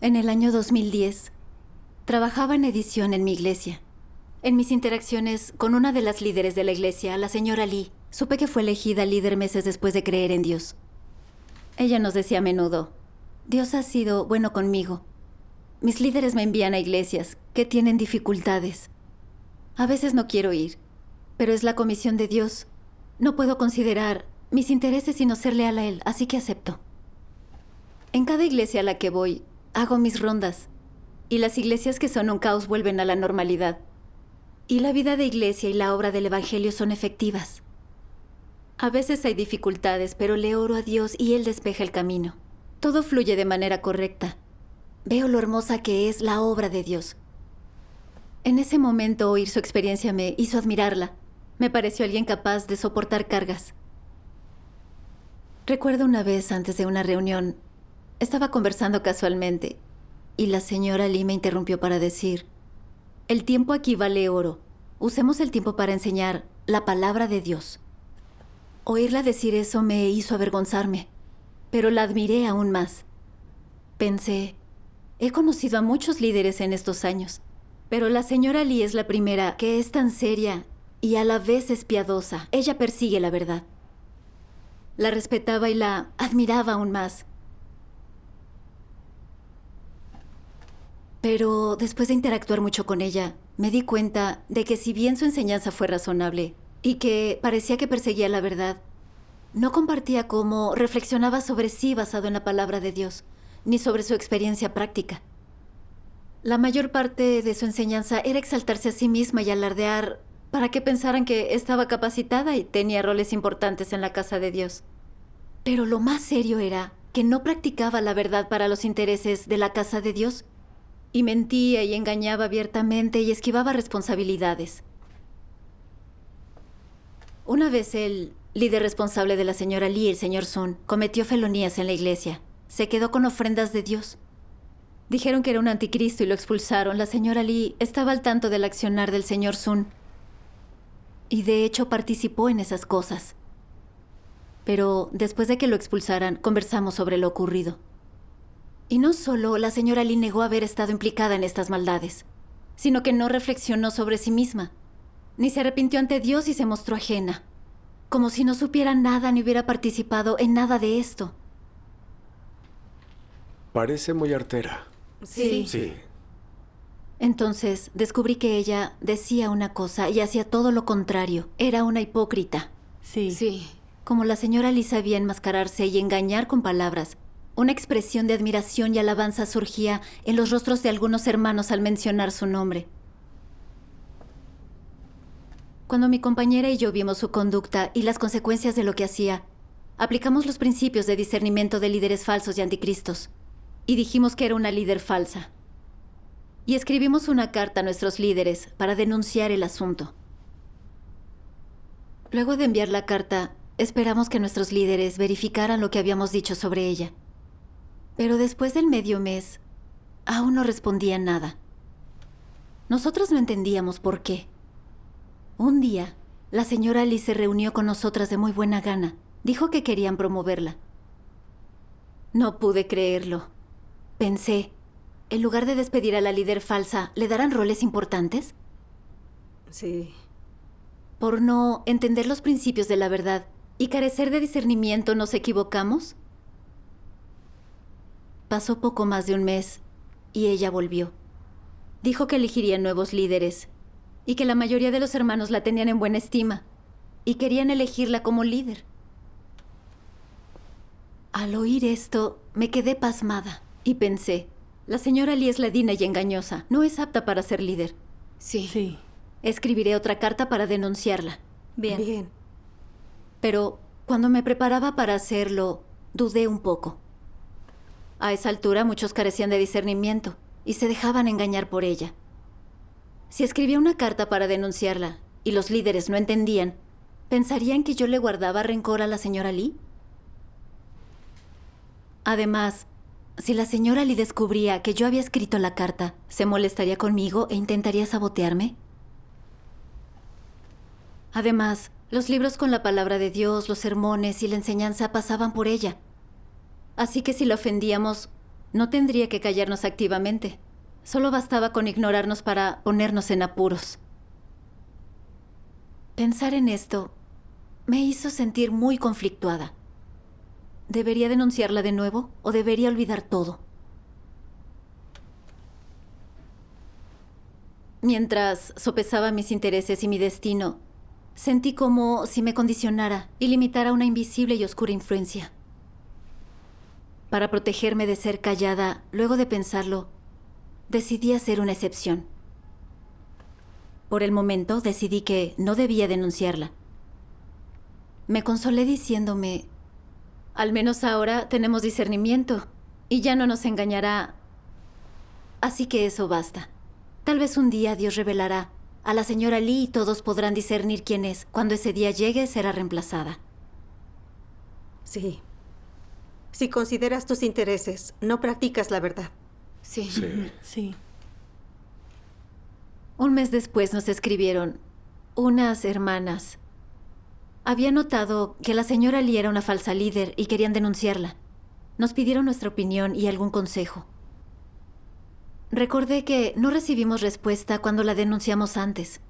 En el año 2010, trabajaba en edición en mi iglesia. En mis interacciones con una de las líderes de la iglesia, la señora Lee, supe que fue elegida líder meses después de creer en Dios. Ella nos decía a menudo, Dios ha sido bueno conmigo. Mis líderes me envían a iglesias que tienen dificultades. A veces no quiero ir, pero es la comisión de Dios. No puedo considerar mis intereses sino ser leal a Él, así que acepto. En cada iglesia a la que voy, hago mis rondas, y las iglesias que son un caos vuelven a la normalidad. Y la vida de iglesia y la obra del Evangelio son efectivas. A veces hay dificultades, pero le oro a Dios y Él despeja el camino. Todo fluye de manera correcta. Veo lo hermosa que es la obra de Dios. En ese momento, oír su experiencia me hizo admirarla. Me pareció alguien capaz de soportar cargas. Recuerdo una vez, antes de una reunión, estaba conversando casualmente y la señora Lee me interrumpió para decir, el tiempo aquí vale oro. Usemos el tiempo para enseñar la palabra de Dios. Oírla decir eso me hizo avergonzarme, pero la admiré aún más. Pensé, he conocido a muchos líderes en estos años, pero la señora Lee es la primera que es tan seria y a la vez es piadosa. Ella persigue la verdad. La respetaba y la admiraba aún más. Pero después de interactuar mucho con ella, me di cuenta de que si bien su enseñanza fue razonable y que parecía que perseguía la verdad, no compartía cómo reflexionaba sobre sí basado en la palabra de Dios, ni sobre su experiencia práctica. La mayor parte de su enseñanza era exaltarse a sí misma y alardear para que pensaran que estaba capacitada y tenía roles importantes en la casa de Dios. Pero lo más serio era que no practicaba la verdad para los intereses de la casa de Dios, y mentía y engañaba abiertamente y esquivaba responsabilidades. Una vez el líder responsable de la señora Lee, el señor Sun, cometió felonías en la iglesia. Se quedó con ofrendas de Dios. Dijeron que era un anticristo y lo expulsaron. La señora Lee estaba al tanto del accionar del señor Sun y de hecho participó en esas cosas. Pero después de que lo expulsaran, conversamos sobre lo ocurrido. Y no solo la señora Lee negó haber estado implicada en estas maldades, sino que no reflexionó sobre sí misma, ni se arrepintió ante Dios y se mostró ajena, como si no supiera nada ni hubiera participado en nada de esto. Parece muy artera. Sí. Entonces descubrí que ella decía una cosa y hacía todo lo contrario. Era una hipócrita. Sí. Como la señora Lee sabía enmascararse y engañar con palabras, una expresión de admiración y alabanza surgía en los rostros de algunos hermanos al mencionar su nombre. Cuando mi compañera y yo vimos su conducta y las consecuencias de lo que hacía, aplicamos los principios de discernimiento de líderes falsos y anticristos, y dijimos que era una líder falsa. Y escribimos una carta a nuestros líderes para denunciar el asunto. Luego de enviar la carta, esperamos que nuestros líderes verificaran lo que habíamos dicho sobre ella. Pero después del medio mes, aún no respondían nada. Nosotros no entendíamos por qué. Un día, la señora Lee se reunió con nosotras de muy buena gana. Dijo que querían promoverla. No pude creerlo. Pensé, en lugar de despedir a la líder falsa, ¿le darán roles importantes? Sí. Por no entender los principios de la verdad y carecer de discernimiento, ¿nos equivocamos? Pasó poco más de un mes y ella volvió. Dijo que elegirían nuevos líderes y que la mayoría de los hermanos la tenían en buena estima y querían elegirla como líder. Al oír esto, me quedé pasmada y pensé, la señora Lee es ladina y engañosa, no es apta para ser líder. Sí. Escribiré otra carta para denunciarla. Bien. Pero cuando me preparaba para hacerlo, dudé un poco. A esa altura muchos carecían de discernimiento y se dejaban engañar por ella. Si escribía una carta para denunciarla y los líderes no entendían, ¿pensarían que yo le guardaba rencor a la señora Lee? Además, si la señora Lee descubría que yo había escrito la carta, ¿se molestaría conmigo e intentaría sabotearme? Además, los libros con la palabra de Dios, los sermones y la enseñanza pasaban por ella. Así que si la ofendíamos, No tendría que callarnos activamente. Solo bastaba con ignorarnos para ponernos en apuros. Pensar en esto me hizo sentir muy conflictuada. ¿Debería denunciarla de nuevo o debería olvidar todo? Mientras sopesaba mis intereses y mi destino, sentí como si me condicionara y limitara una invisible y oscura influencia. Para protegerme de ser callada, luego de pensarlo, decidí hacer una excepción. Por el momento decidí que no debía denunciarla. Me consolé diciéndome, al menos ahora tenemos discernimiento y ya no nos engañará. Así que eso basta. Tal vez un día Dios revelará a la señora Lee y todos podrán discernir quién es. Cuando ese día llegue, será reemplazada. Sí. Si consideras tus intereses, no practicas la verdad. Sí. Sí. Un mes después nos escribieron unas hermanas. Había notado que la señora Lee era una falsa líder y querían denunciarla. Nos pidieron nuestra opinión y algún consejo. Recordé que no recibimos respuesta cuando la denunciamos antes.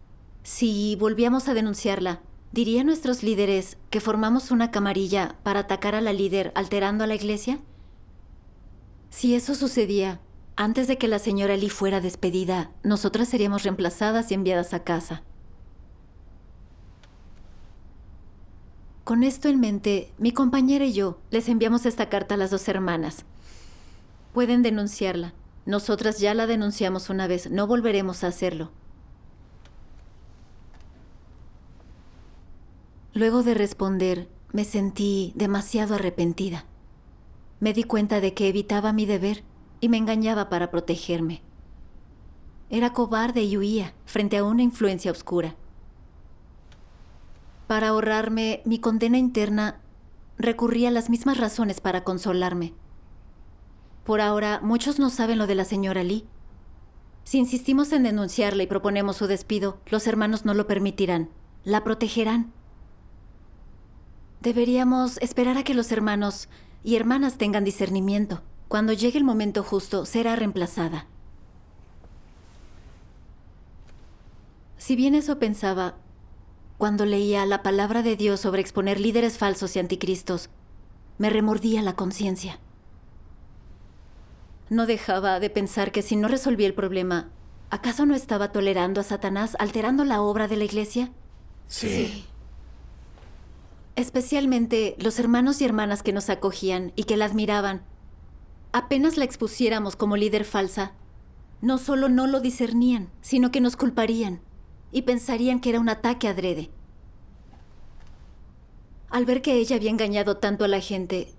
Si volvíamos a denunciarla, ¿dirían nuestros líderes que formamos una camarilla para atacar a la líder alterando a la iglesia? Si eso sucedía, antes de que la señora Lee fuera despedida, nosotras seríamos reemplazadas y enviadas a casa. Con esto en mente, mi compañera y yo les enviamos esta carta a las dos hermanas. Pueden denunciarla. Nosotras ya la denunciamos una vez, no volveremos a hacerlo. Luego de responder, me sentí demasiado arrepentida. Me di cuenta de que evitaba mi deber y me engañaba para protegerme. Era cobarde y huía frente a una influencia oscura. Para ahorrarme mi condena interna, recurrí a las mismas razones para consolarme. Por ahora, muchos no saben lo de la señora Lee. Si insistimos en denunciarla y proponemos su despido, los hermanos no lo permitirán. La protegerán. Deberíamos esperar a que los hermanos y hermanas tengan discernimiento. Cuando llegue el momento justo, será reemplazada. Si bien eso pensaba, cuando leía la palabra de Dios sobre exponer líderes falsos y anticristos, me remordía la conciencia. No dejaba de pensar que si no resolvía el problema, ¿acaso no estaba tolerando a Satanás alterando la obra de la iglesia? Sí. Especialmente los hermanos y hermanas que nos acogían y que la admiraban. Apenas la expusiéramos como líder falsa, no solo no lo discernían, sino que nos culparían y pensarían que era un ataque adrede. Al ver que ella había engañado tanto a la gente,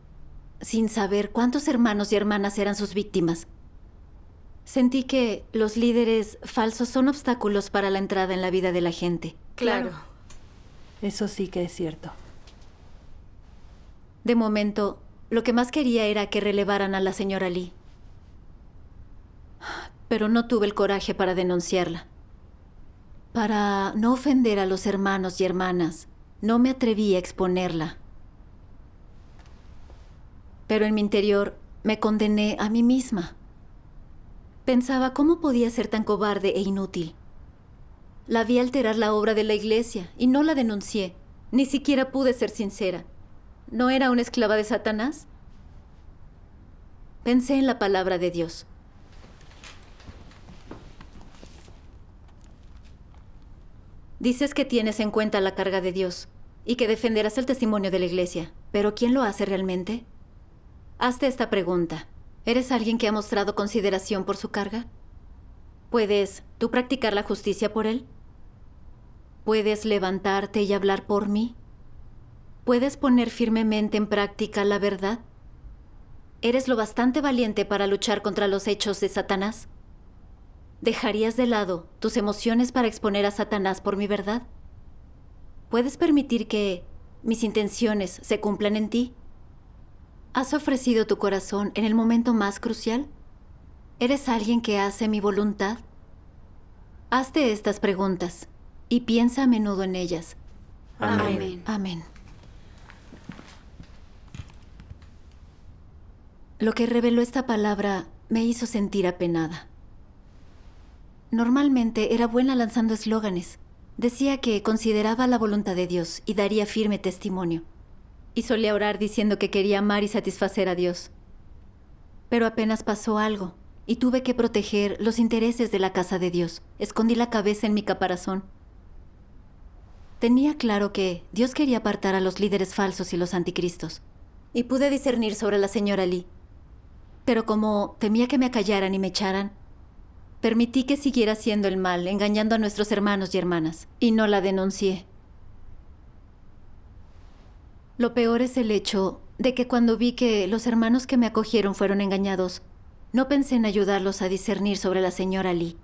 sin saber cuántos hermanos y hermanas eran sus víctimas, sentí que los líderes falsos son obstáculos para la entrada en la vida de la gente. Claro. Eso sí que es cierto. De momento, lo que más quería era que relevaran a la señora Lee. Pero no tuve el coraje para denunciarla. Para no ofender a los hermanos y hermanas, no me atreví a exponerla. Pero en mi interior me condené a mí misma. Pensaba cómo podía ser tan cobarde e inútil. La vi alterar la obra de la iglesia y no la denuncié. Ni siquiera pude ser sincera. ¿No era una esclava de Satanás? Pensé en la palabra de Dios. Dices que tienes en cuenta la carga de Dios y que defenderás el testimonio de la iglesia. ¿Pero quién lo hace realmente? Hazte esta pregunta. ¿Eres alguien que ha mostrado consideración por su carga? ¿Puedes tú practicar la justicia por él? ¿Puedes levantarte y hablar por mí? ¿Puedes poner firmemente en práctica la verdad? ¿Eres lo bastante valiente para luchar contra los hechos de Satanás? ¿Dejarías de lado tus emociones para exponer a Satanás por mi verdad? ¿Puedes permitir que mis intenciones se cumplan en ti? ¿Has ofrecido tu corazón en el momento más crucial? ¿Eres alguien que hace mi voluntad? Hazte estas preguntas y piensa a menudo en ellas. Amén. Amén. Lo que reveló esta palabra me hizo sentir apenada. Normalmente era buena lanzando eslóganes. Decía que consideraba la voluntad de Dios y daría firme testimonio. Y solía orar diciendo que quería amar y satisfacer a Dios. Pero apenas pasó algo y tuve que proteger los intereses de la casa de Dios. Escondí la cabeza en mi caparazón. Tenía claro que Dios quería apartar a los líderes falsos y los anticristos. Y pude discernir sobre la señora Lee. Pero como temía que me acallaran y me echaran, permití que siguiera haciendo el mal, engañando a nuestros hermanos y hermanas, y no la denuncié. Lo peor es el hecho de que cuando vi que los hermanos que me acogieron fueron engañados, no pensé en ayudarlos a discernir sobre la señora Lee.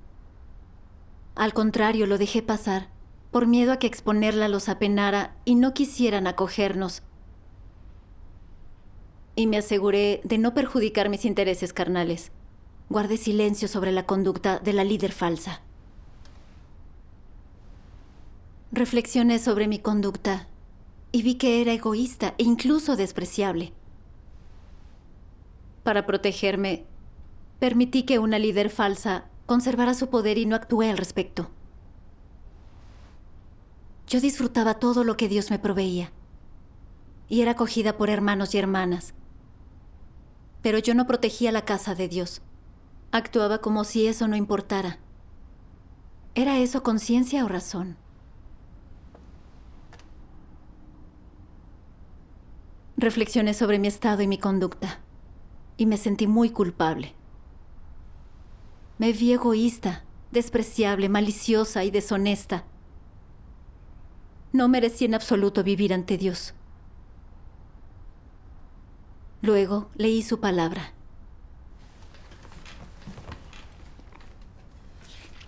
Al contrario, lo dejé pasar, por miedo a que exponerla los apenara y no quisieran acogernos. Y me aseguré de no perjudicar mis intereses carnales. Guardé silencio sobre la conducta de la líder falsa. Reflexioné sobre mi conducta y vi que era egoísta e incluso despreciable. Para protegerme, permití que una líder falsa conservara su poder y no actué al respecto. Yo disfrutaba todo lo que Dios me proveía y era acogida por hermanos y hermanas. Pero yo no protegía la casa de Dios. Actuaba como si eso no importara. ¿Era eso conciencia o razón? Reflexioné sobre mi estado y mi conducta, y me sentí muy culpable. Me vi egoísta, despreciable, maliciosa y deshonesta. No merecía en absoluto vivir ante Dios. Luego leí su palabra.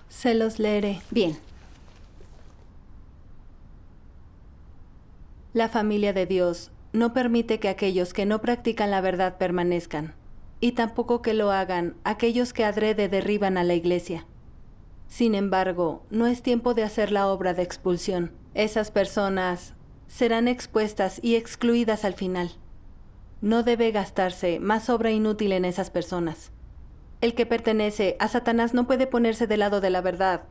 Se los leeré. Bien. La familia de Dios no permite que aquellos que no practican la verdad permanezcan, y tampoco que lo hagan aquellos que adrede derriban a la iglesia. Sin embargo, no es tiempo de hacer la obra de expulsión. Esas personas serán expuestas y excluidas al final. No debe gastarse más obra inútil en esas personas. El que pertenece a Satanás no puede ponerse del lado de la verdad,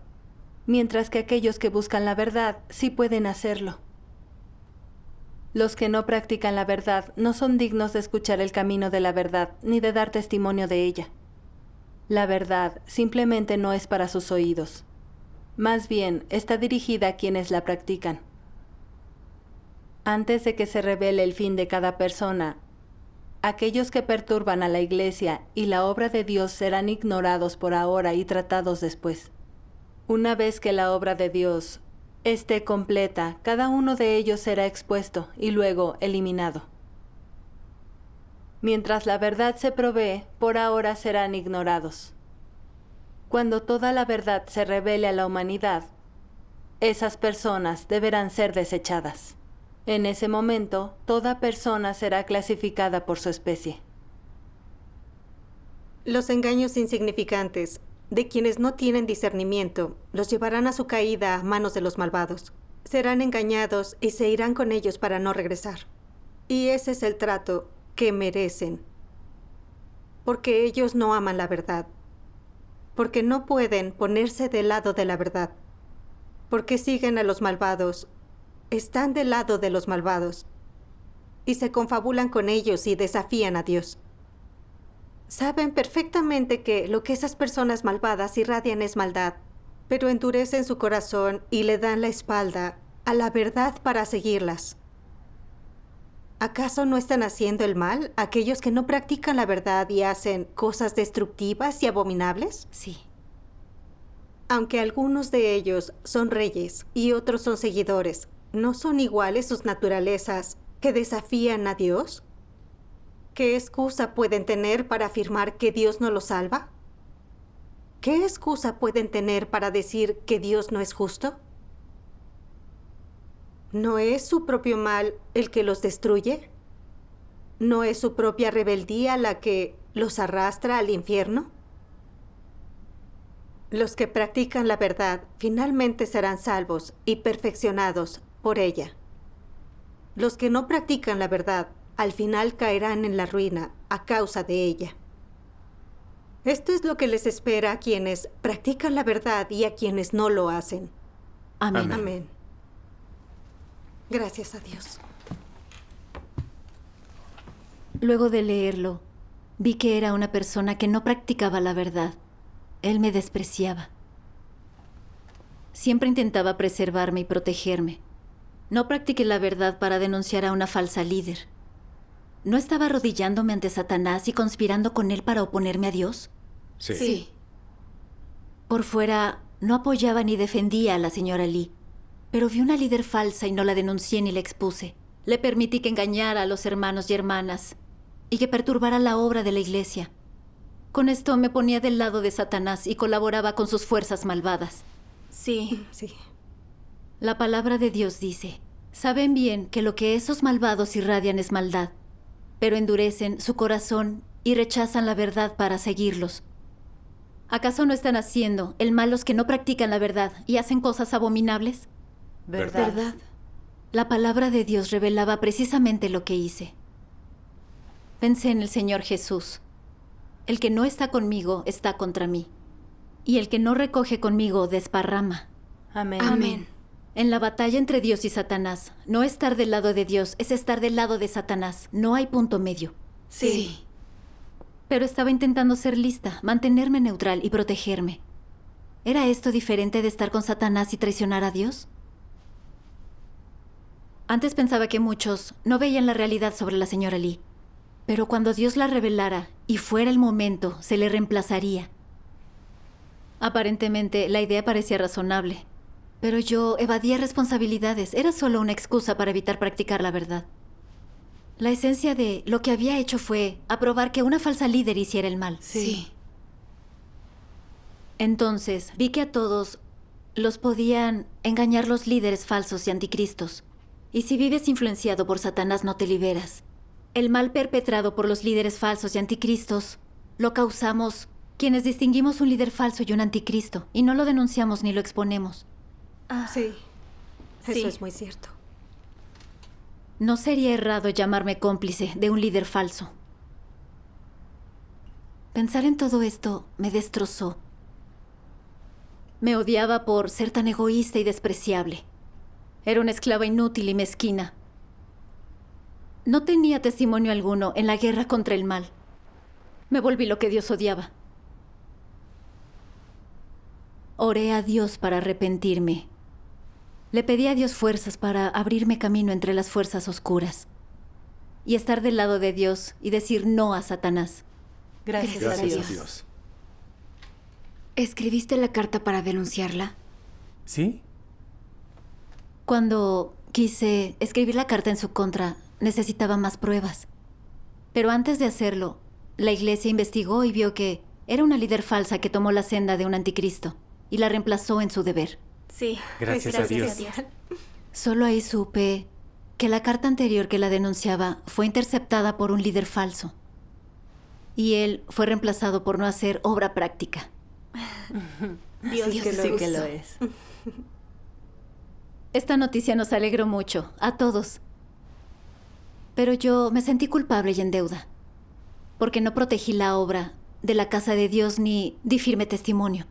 mientras que aquellos que buscan la verdad sí pueden hacerlo. Los que no practican la verdad no son dignos de escuchar el camino de la verdad ni de dar testimonio de ella. La verdad simplemente no es para sus oídos. Más bien, está dirigida a quienes la practican. Antes de que se revele el fin de cada persona, aquellos que perturban a la iglesia y la obra de Dios serán ignorados por ahora y tratados después. Una vez que la obra de Dios esté completa, cada uno de ellos será expuesto y luego eliminado. Mientras la verdad se provee, por ahora serán ignorados. Cuando toda la verdad se revele a la humanidad, esas personas deberán ser desechadas. En ese momento, toda persona será clasificada por su especie. Los engaños insignificantes de quienes no tienen discernimiento los llevarán a su caída a manos de los malvados. Serán engañados y se irán con ellos para no regresar. Y ese es el trato que merecen. Porque ellos no aman la verdad. Porque no pueden ponerse del lado de la verdad. Porque siguen a los malvados. Están del lado de los malvados y se confabulan con ellos y desafían a Dios. Saben perfectamente que lo que esas personas malvadas irradian es maldad, pero endurecen su corazón y le dan la espalda a la verdad para seguirlas. ¿Acaso no están haciendo el mal aquellos que no practican la verdad y hacen cosas destructivas y abominables? Sí. Aunque algunos de ellos son reyes y otros son seguidores, ¿no son iguales sus naturalezas que desafían a Dios? ¿Qué excusa pueden tener para afirmar que Dios no los salva? ¿Qué excusa pueden tener para decir que Dios no es justo? ¿No es su propio mal el que los destruye? ¿No es su propia rebeldía la que los arrastra al infierno? Los que practican la verdad finalmente serán salvos y perfeccionados por ella. Los que no practican la verdad al final caerán en la ruina a causa de ella. Esto es lo que les espera a quienes practican la verdad y a quienes no lo hacen. Amén. Amén. Gracias a Dios. Luego de leerlo, vi que era una persona que no practicaba la verdad. Él me despreciaba. Siempre intentaba preservarme y protegerme. No practiqué la verdad para denunciar a una falsa líder. ¿No estaba arrodillándome ante Satanás y conspirando con él para oponerme a Dios? Sí. Por fuera, no apoyaba ni defendía a la señora Lee, pero vi una líder falsa y no la denuncié ni la expuse. Le permití que engañara a los hermanos y hermanas y que perturbara la obra de la iglesia. Con esto me ponía del lado de Satanás y colaboraba con sus fuerzas malvadas. Sí. La palabra de Dios dice: saben bien que lo que esos malvados irradian es maldad, pero endurecen su corazón y rechazan la verdad para seguirlos. ¿Acaso no están haciendo el mal los que no practican la verdad y hacen cosas abominables? ¿Verdad? La palabra de Dios revelaba precisamente lo que hice. Pensé en el Señor Jesús. El que no está conmigo está contra mí, y el que no recoge conmigo desparrama. Amén. En la batalla entre Dios y Satanás, no estar del lado de Dios es estar del lado de Satanás. No hay punto medio. Sí. Pero estaba intentando ser lista, mantenerme neutral y protegerme. ¿Era esto diferente de estar con Satanás y traicionar a Dios? Antes pensaba que muchos no veían la realidad sobre la señora Lee, pero cuando Dios la revelara y fuera el momento, se le reemplazaría. Aparentemente, la idea parecía razonable, pero yo evadía responsabilidades. Era solo una excusa para evitar practicar la verdad. La esencia de lo que había hecho fue aprobar que una falsa líder hiciera el mal. Sí. Entonces, vi que a todos los podían engañar los líderes falsos y anticristos. Y si vives influenciado por Satanás, no te liberas. El mal perpetrado por los líderes falsos y anticristos lo causamos quienes distinguimos un líder falso y un anticristo, y no lo denunciamos ni lo exponemos. Sí. Sí. Eso es muy cierto. No sería errado llamarme cómplice de un líder falso. Pensar en todo esto me destrozó. Me odiaba por ser tan egoísta y despreciable. Era una esclava inútil y mezquina. No tenía testimonio alguno en la guerra contra el mal. Me volví lo que Dios odiaba. Oré a Dios para arrepentirme. Le pedí a Dios fuerzas para abrirme camino entre las fuerzas oscuras y estar del lado de Dios y decir no a Satanás. Gracias a Dios. ¿Escribiste la carta para denunciarla? ¿Sí? Cuando quise escribir la carta en su contra, necesitaba más pruebas. Pero antes de hacerlo, la iglesia investigó y vio que era una líder falsa que tomó la senda de un anticristo y la reemplazó en su deber. Sí. Gracias a Dios. Solo ahí supe que la carta anterior que la denunciaba fue interceptada por un líder falso. Y él fue reemplazado por no hacer obra práctica. Dios Sí que lo sí hizo. que lo es. Esta noticia nos alegró mucho, a todos. Pero yo me sentí culpable y en deuda, porque no protegí la obra de la casa de Dios ni di firme testimonio.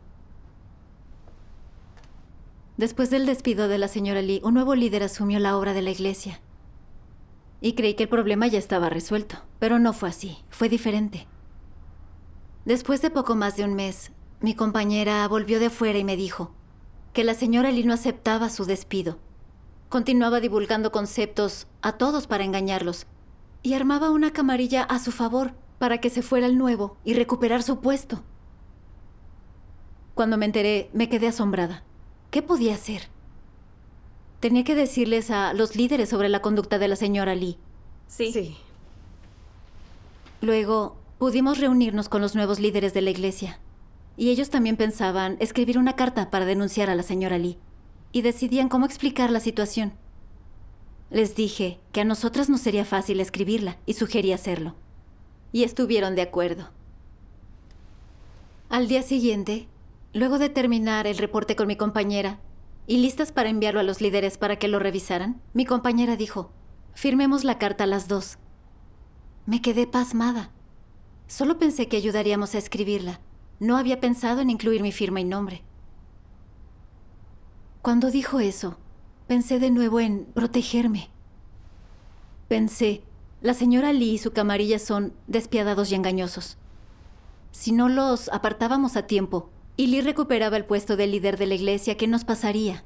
Después del despido de la señora Lee, un nuevo líder asumió la obra de la iglesia. Y creí que el problema ya estaba resuelto, pero no fue así, fue diferente. Después de poco más de un mes, mi compañera volvió de afuera y me dijo que la señora Lee no aceptaba su despido. Continuaba divulgando conceptos a todos para engañarlos y armaba una camarilla a su favor para que se fuera el nuevo y recuperar su puesto. Cuando me enteré, me quedé asombrada. ¿Qué podía hacer? Tenía que decirles a los líderes sobre la conducta de la señora Lee. Sí. Luego, pudimos reunirnos con los nuevos líderes de la iglesia. Y ellos también pensaban escribir una carta para denunciar a la señora Lee. Y decidían cómo explicar la situación. Les dije que a nosotras no sería fácil escribirla y sugerí hacerlo. Y estuvieron de acuerdo. Al día siguiente, luego de terminar el reporte con mi compañera y listas para enviarlo a los líderes para que lo revisaran, mi compañera dijo: firmemos la carta a las 2. Me quedé pasmada. Solo pensé que ayudaríamos a escribirla. No había pensado en incluir mi firma y nombre. Cuando dijo eso, pensé de nuevo en protegerme. Pensé, la señora Lee y su camarilla son despiadados y engañosos. Si no los apartábamos a tiempo y Lee recuperaba el puesto de líder de la iglesia, ¿qué nos pasaría?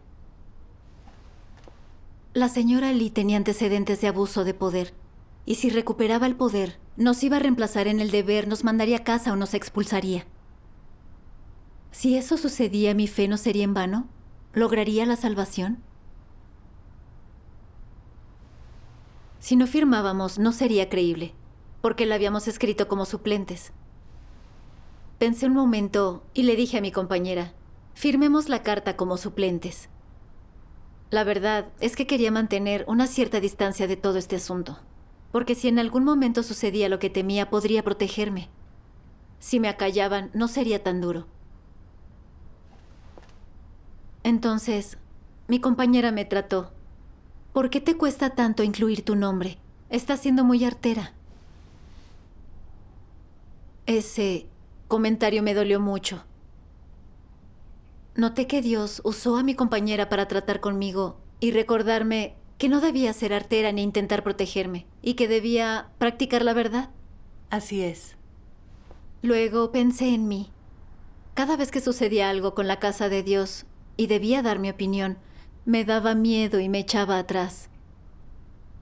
La señora Lee tenía antecedentes de abuso de poder. Y si recuperaba el poder, nos iba a reemplazar en el deber, nos mandaría a casa o nos expulsaría. Si eso sucedía, ¿mi fe no sería en vano? ¿Lograría la salvación? Si no firmábamos, no sería creíble, porque la habíamos escrito como suplentes. Pensé un momento y le dije a mi compañera, firmemos la carta como suplentes. La verdad es que quería mantener una cierta distancia de todo este asunto, porque si en algún momento sucedía lo que temía, podría protegerme. Si me acallaban, no sería tan duro. Entonces, mi compañera me trató. ¿Por qué te cuesta tanto incluir tu nombre? Estás siendo muy artera. Ese comentario me dolió mucho. Noté que Dios usó a mi compañera para tratar conmigo y recordarme que no debía ser artera ni intentar protegerme y que debía practicar la verdad. Así es. Luego pensé en mí. Cada vez que sucedía algo con la casa de Dios y debía dar mi opinión, me daba miedo y me echaba atrás.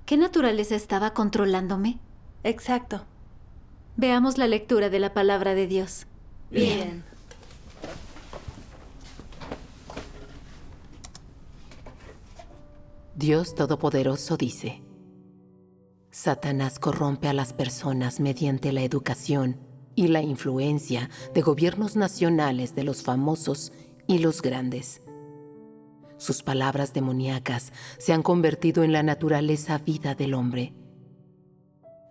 ¿Qué naturaleza estaba controlándome? Exacto. Veamos la lectura de la palabra de Dios. Bien. Dios Todopoderoso dice: Satanás corrompe a las personas mediante la educación y la influencia de gobiernos nacionales de los famosos y los grandes. Sus palabras demoníacas se han convertido en la naturaleza vida del hombre.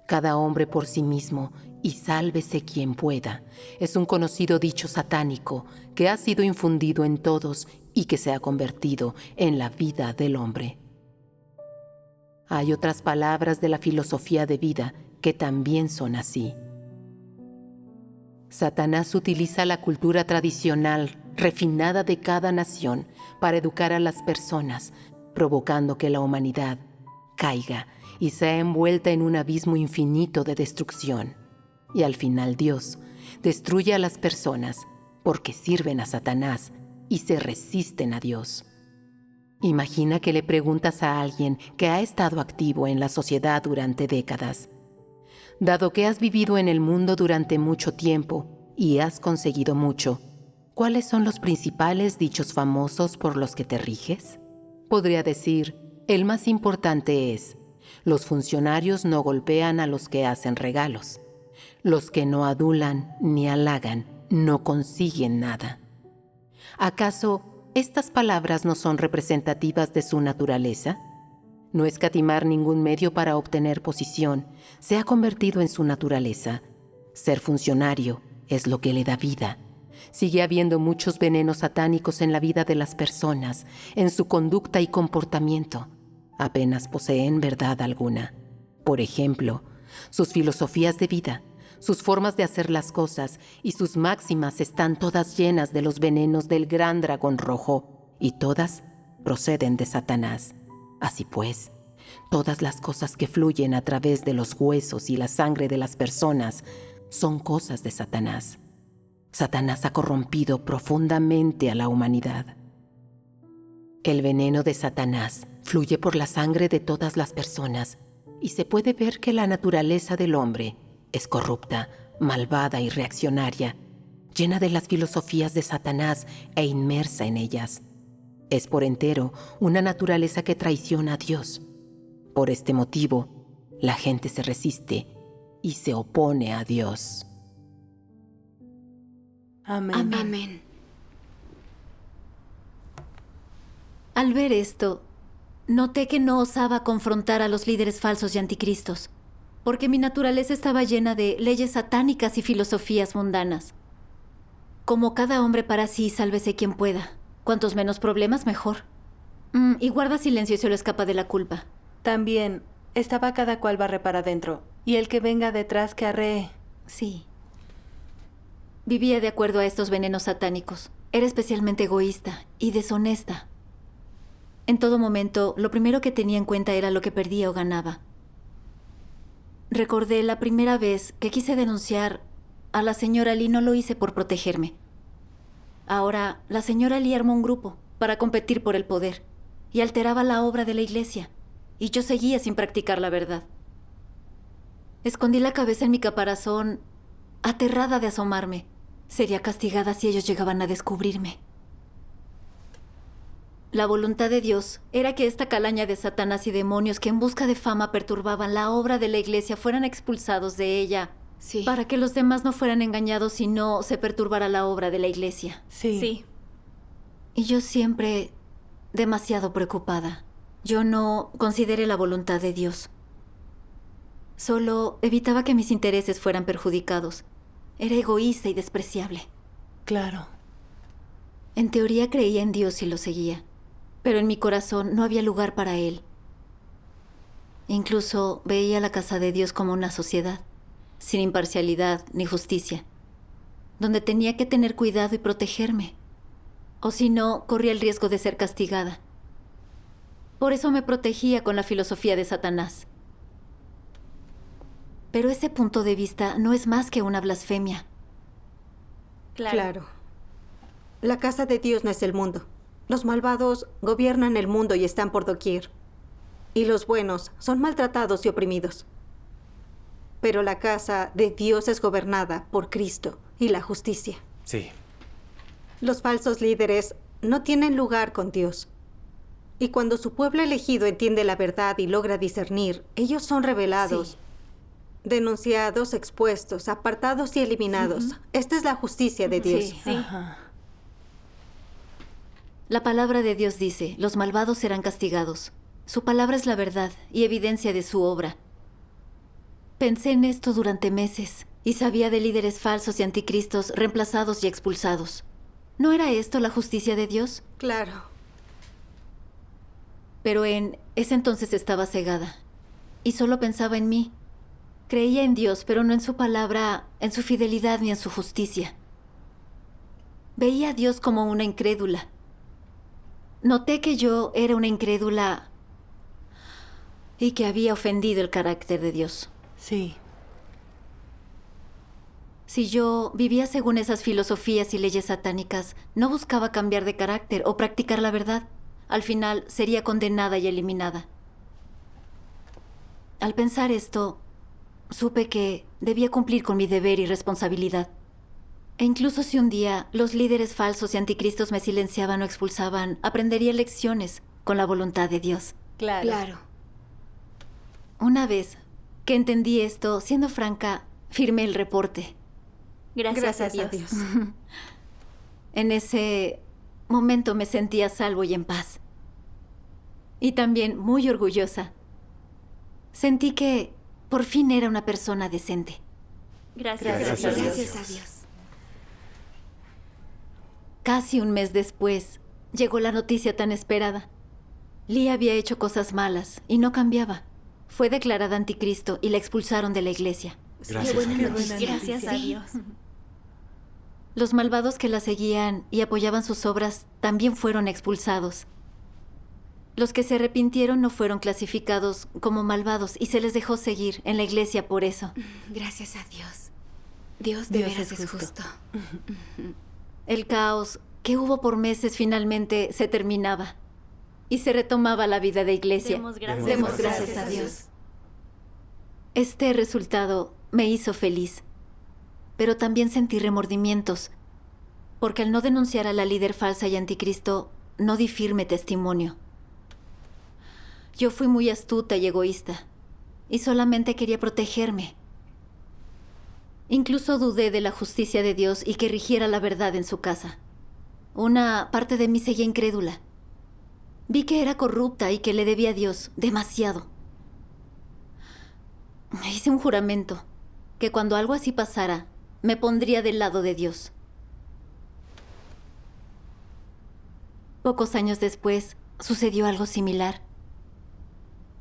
Cada hombre por sí mismo, y sálvese quien pueda, es un conocido dicho satánico que ha sido infundido en todos y que se ha convertido en la vida del hombre. Hay otras palabras de la filosofía de vida que también son así. Satanás utiliza la cultura tradicional refinada de cada nación para educar a las personas, provocando que la humanidad caiga y sea envuelta en un abismo infinito de destrucción. Y al final Dios destruye a las personas porque sirven a Satanás y se resisten a Dios. Imagina que le preguntas a alguien que ha estado activo en la sociedad durante décadas: dado que has vivido en el mundo durante mucho tiempo y has conseguido mucho, ¿cuáles son los principales dichos famosos por los que te riges? Podría decir, el más importante es: los funcionarios no golpean a los que hacen regalos. Los que no adulan ni halagan no consiguen nada. ¿Acaso estas palabras no son representativas de su naturaleza? No escatimar ningún medio para obtener posición se ha convertido en su naturaleza. Ser funcionario es lo que le da vida. Sigue habiendo muchos venenos satánicos en la vida de las personas, en su conducta y comportamiento. Apenas poseen verdad alguna. Por ejemplo, sus filosofías de vida, sus formas de hacer las cosas y sus máximas están todas llenas de los venenos del gran dragón rojo, y todas proceden de Satanás. Así pues, todas las cosas que fluyen a través de los huesos y la sangre de las personas son cosas de Satanás. Satanás ha corrompido profundamente a la humanidad. El veneno de Satanás fluye por la sangre de todas las personas y se puede ver que la naturaleza del hombre es corrupta, malvada y reaccionaria, llena de las filosofías de Satanás e inmersa en ellas. Es por entero una naturaleza que traiciona a Dios. Por este motivo, la gente se resiste y se opone a Dios. Amén. Amén. Al ver esto, noté que no osaba confrontar a los líderes falsos y anticristos, porque mi naturaleza estaba llena de leyes satánicas y filosofías mundanas. Como cada hombre para sí, sálvese quien pueda. Cuantos menos problemas, mejor. Y guarda silencio y se lo escapa de la culpa. También estaba cada cual barre para adentro Y el que venga detrás que arree. Sí. Vivía de acuerdo a estos venenos satánicos. Era especialmente egoísta y deshonesta. En todo momento, lo primero que tenía en cuenta era lo que perdía o ganaba. Recordé la primera vez que quise denunciar a la señora Lee, no lo hice por protegerme. Ahora, la señora Lee armó un grupo para competir por el poder y alteraba la obra de la iglesia, y yo seguía sin practicar la verdad. Escondí la cabeza en mi caparazón, aterrada de asomarme. Sería castigada si ellos llegaban a descubrirme. La voluntad de Dios era que esta calaña de Satanás y demonios que en busca de fama perturbaban la obra de la iglesia fueran expulsados de ella, Sí. para que los demás no fueran engañados y no se perturbara la obra de la iglesia. Sí. Y yo siempre demasiado preocupada. Yo no consideré la voluntad de Dios. Solo evitaba que mis intereses fueran perjudicados. Era egoísta y despreciable. Claro. En teoría creía en Dios y lo seguía, pero en mi corazón no había lugar para Él. Incluso veía la casa de Dios como una sociedad, sin imparcialidad ni justicia, donde tenía que tener cuidado y protegerme, o si no, corría el riesgo de ser castigada. Por eso me protegía con la filosofía de Satanás. Pero ese punto de vista no es más que una blasfemia. Claro. La casa de Dios no es el mundo. Los malvados gobiernan el mundo y están por doquier. Y los buenos son maltratados y oprimidos. Pero la casa de Dios es gobernada por Cristo y la justicia. Sí. Los falsos líderes no tienen lugar con Dios. Y cuando su pueblo elegido entiende la verdad y logra discernir, ellos son revelados, denunciados, expuestos, apartados y eliminados. Esta es la justicia de Dios. Sí. Ajá. La palabra de Dios dice, los malvados serán castigados. Su palabra es la verdad y evidencia de su obra. Pensé en esto durante meses y sabía de líderes falsos y anticristos reemplazados y expulsados. ¿No era esto la justicia de Dios? Claro. Pero en ese entonces estaba cegada y solo pensaba en mí. Creía en Dios, pero no en su palabra, en su fidelidad ni en su justicia. Veía a Dios como una incrédula. Noté que yo era una incrédula y que había ofendido el carácter de Dios. Sí. Si yo vivía según esas filosofías y leyes satánicas, no buscaba cambiar de carácter o practicar la verdad, al final sería condenada y eliminada. Al pensar esto, supe que debía cumplir con mi deber y responsabilidad. E incluso si un día los líderes falsos y anticristos me silenciaban o expulsaban, aprendería lecciones con la voluntad de Dios. Claro. Claro. Una vez que entendí esto, siendo franca, firmé el reporte. Gracias a Dios. En ese momento me sentía a salvo y en paz. Y también muy orgullosa. Sentí que por fin era una persona decente. Gracias a Dios. Gracias a Dios. Casi un mes después, llegó la noticia tan esperada. Lee había hecho cosas malas y no cambiaba. Fue declarada anticristo y la expulsaron de la iglesia. Gracias Qué a buena Dios. noticia. Gracias a Sí. Dios. Los malvados que la seguían y apoyaban sus obras también fueron expulsados. Los que se arrepintieron no fueron clasificados como malvados y se les dejó seguir en la iglesia por eso. Gracias a Dios. Dios de Dios veras es es justo. justo. El caos que hubo por meses finalmente se terminaba y se retomaba la vida de iglesia. Demos Demos gracias a Dios. Este resultado me hizo feliz, pero también sentí remordimientos, porque al no denunciar a la líder falsa y anticristo, no di firme testimonio. Yo fui muy astuta y egoísta, y solamente quería protegerme. Incluso dudé de la justicia de Dios y que rigiera la verdad en su casa. Una parte de mí seguía incrédula. Vi que era corrupta y que le debía a Dios demasiado. Hice un juramento que cuando algo así pasara, me pondría del lado de Dios. Pocos años después, sucedió algo similar.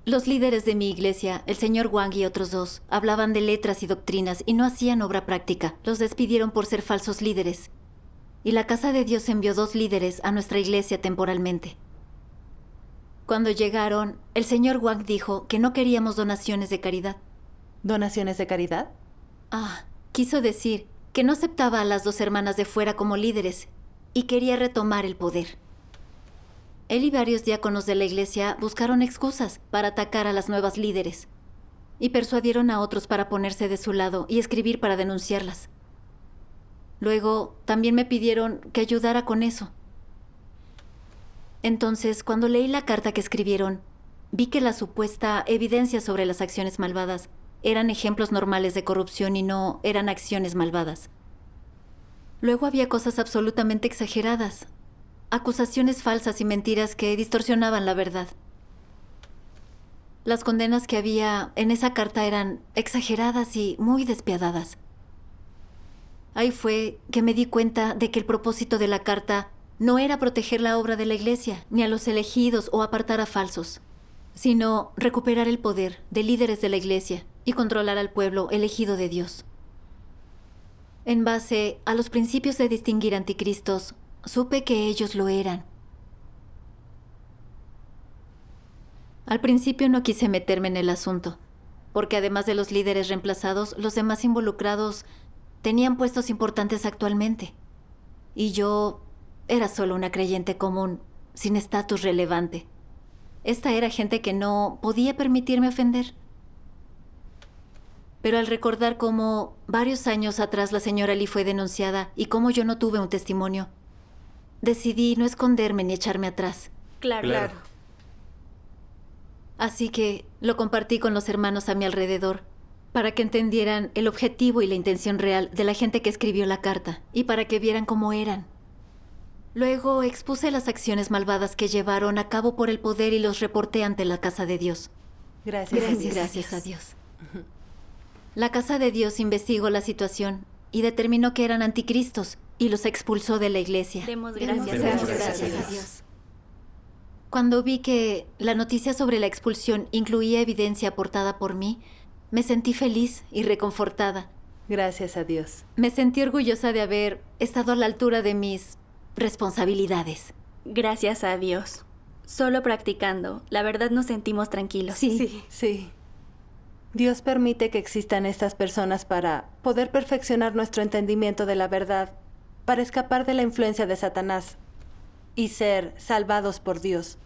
Los líderes de mi iglesia, el señor Wang y otros dos, hablaban de letras y doctrinas y no hacían obra práctica. Los despidieron por ser falsos líderes. Y la Casa de Dios envió 2 líderes a nuestra iglesia temporalmente. Cuando llegaron, el señor Wang dijo que no queríamos donaciones de caridad. ¿Donaciones de caridad? Quiso decir que no aceptaba a las 2 hermanas de fuera como líderes y quería retomar el poder. Él y varios diáconos de la iglesia buscaron excusas para atacar a las nuevas líderes y persuadieron a otros para ponerse de su lado y escribir para denunciarlas. Luego, también me pidieron que ayudara con eso. Entonces, cuando leí la carta que escribieron, vi que la supuesta evidencia sobre las acciones malvadas eran ejemplos normales de corrupción y no eran acciones malvadas. Luego había cosas absolutamente exageradas, acusaciones falsas y mentiras que distorsionaban la verdad. Las condenas que había en esa carta eran exageradas y muy despiadadas. Ahí fue que me di cuenta de que el propósito de la carta no era proteger la obra de la iglesia, ni a los elegidos o apartar a falsos, sino recuperar el poder de líderes de la iglesia y controlar al pueblo elegido de Dios. En base a los principios de distinguir anticristos, supe que ellos lo eran. Al principio no quise meterme en el asunto, porque además de los líderes reemplazados, los demás involucrados tenían puestos importantes actualmente. Y yo era solo una creyente común, sin estatus relevante. Esta era gente que no podía permitirme ofender. Pero al recordar cómo varios años atrás la señora Lee fue denunciada y cómo yo no tuve un testimonio, decidí no esconderme ni echarme atrás. Claro. Así que lo compartí con los hermanos a mi alrededor, para que entendieran el objetivo y la intención real de la gente que escribió la carta, y para que vieran cómo eran. Luego expuse las acciones malvadas que llevaron a cabo por el poder y los reporté ante la Casa de Dios. Gracias a Dios. La Casa de Dios investigó la situación y determinó que eran anticristos y los expulsó de la iglesia. Demos gracias a Dios. Cuando vi que la noticia sobre la expulsión incluía evidencia aportada por mí, me sentí feliz y reconfortada. Gracias a Dios. Me sentí orgullosa de haber estado a la altura de mis responsabilidades. Gracias a Dios. Solo practicando, la verdad nos sentimos tranquilos. Sí. Dios permite que existan estas personas para poder perfeccionar nuestro entendimiento de la verdad, para escapar de la influencia de Satanás y ser salvados por Dios.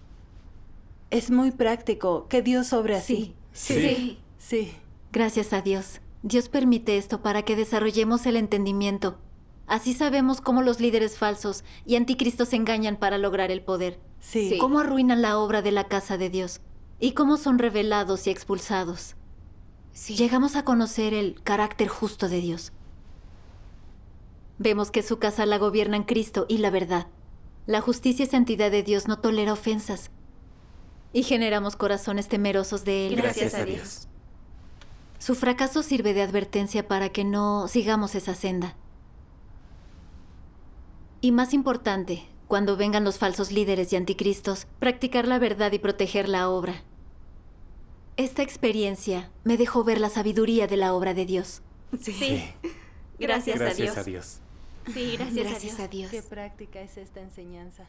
Es muy práctico que Dios obre así. Sí. Sí. Gracias a Dios. Dios permite esto para que desarrollemos el entendimiento. Así sabemos cómo los líderes falsos y anticristos engañan para lograr el poder. Sí. Cómo arruinan la obra de la casa de Dios. Y cómo son revelados y expulsados. Llegamos a conocer el carácter justo de Dios. Vemos que su casa la gobiernan Cristo y la verdad. La justicia y santidad de Dios no tolera ofensas. Y generamos corazones temerosos de Él. Gracias a Dios. Su fracaso sirve de advertencia para que no sigamos esa senda. Y más importante, cuando vengan los falsos líderes y anticristos, practicar la verdad y proteger la obra. Esta experiencia me dejó ver la sabiduría de la obra de Dios. Sí. Gracias a Dios. a Dios. Sí, gracias a Dios. Qué práctica es esta enseñanza.